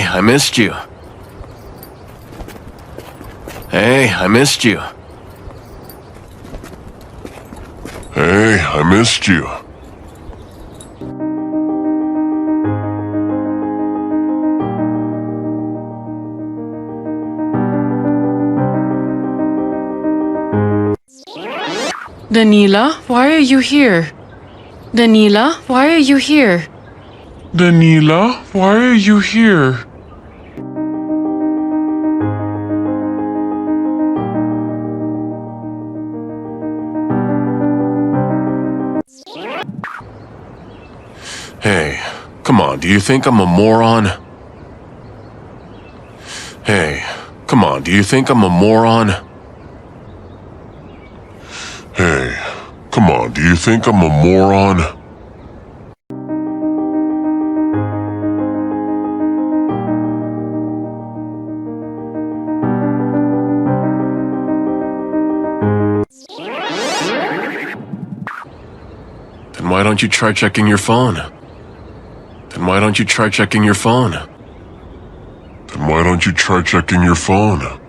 I missed you. Hey, I missed you. Hey, I missed you. Daniela, why are you here? Daniela, why are you here? Daniela, why are you here? Hey, come on, do you think I'm a moron? Hey, come on, do you think I'm a moron? Hey, come on, do you think I'm a moron? Then why don't you try checking your phone? Then why don't you try checking your phone? Then why don't you try checking your phone?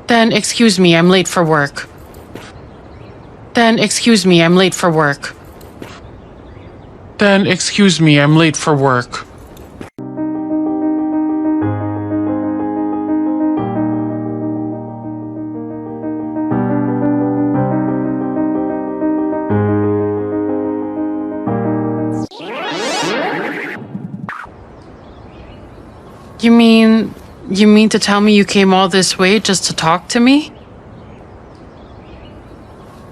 Then excuse me, I'm late for work. Then excuse me, I'm late for work. Then excuse me, I'm late for work. You mean to tell me you came all this way just to talk to me?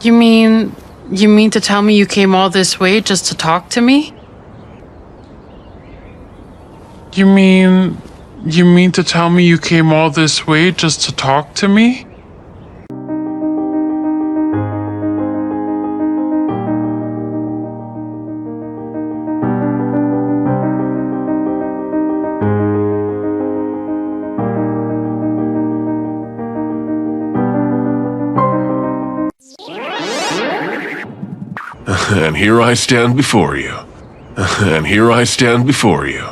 You mean to tell me you came all this way just to talk to me? You mean to tell me you came all this way just to talk to me? And here I stand before you. And here I stand before you.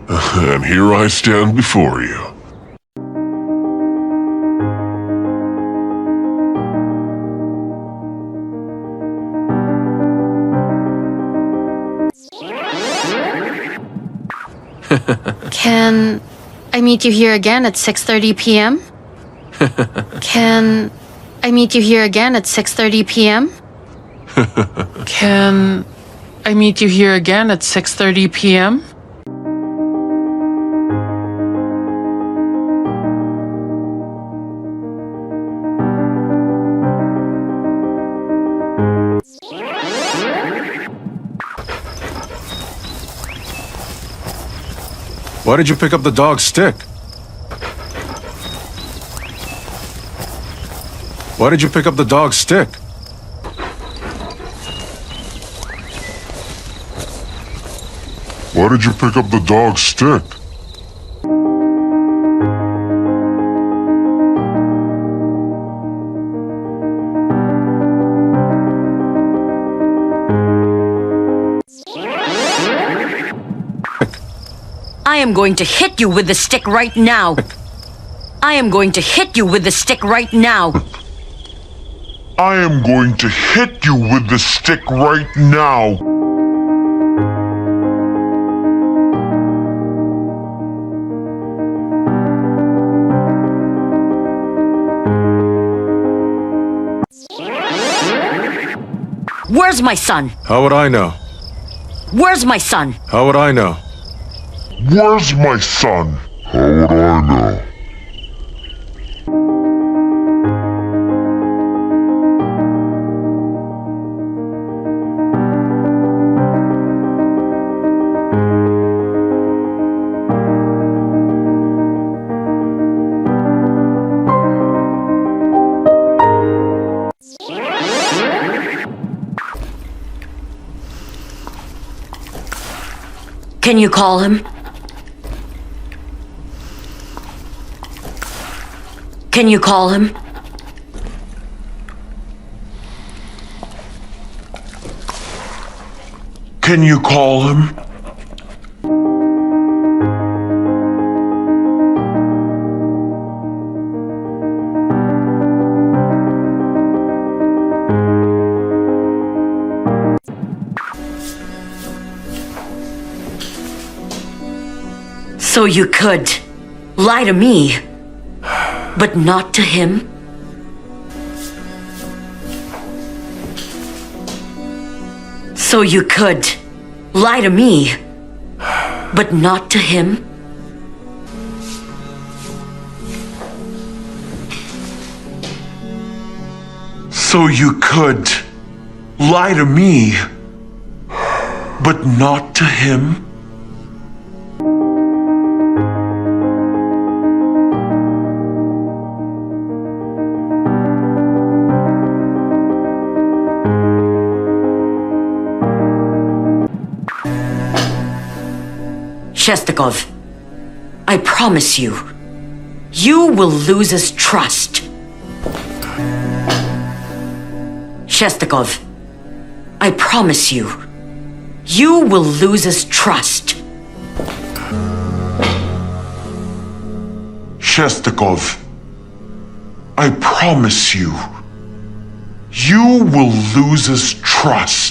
And here I stand before you. Can I meet you here again at 6:30 p.m.? Can I meet you here again at 6:30 p.m.? Can I meet you here again at 6:30 p.m.? Why did you pick up the dog's stick? Why did you pick up the dog's stick? Why did you pick up the dog's stick? I am going to hit you with the stick right now. I am going to hit you with the stick right now. I am going to hit you with the stick right now. Where's my son? How would I know? Where's my son? How would I know? Where's my son? How would I know? Can you call him? Can you call him? Can you call him? So you could lie to me, but not to him? So you could lie to me, but not to him? So you could lie to me, but not to him? Shestakov, I promise you, you will lose his trust. Shestakov, I promise you, you will lose his trust. Shestakov, I promise you, you will lose his trust.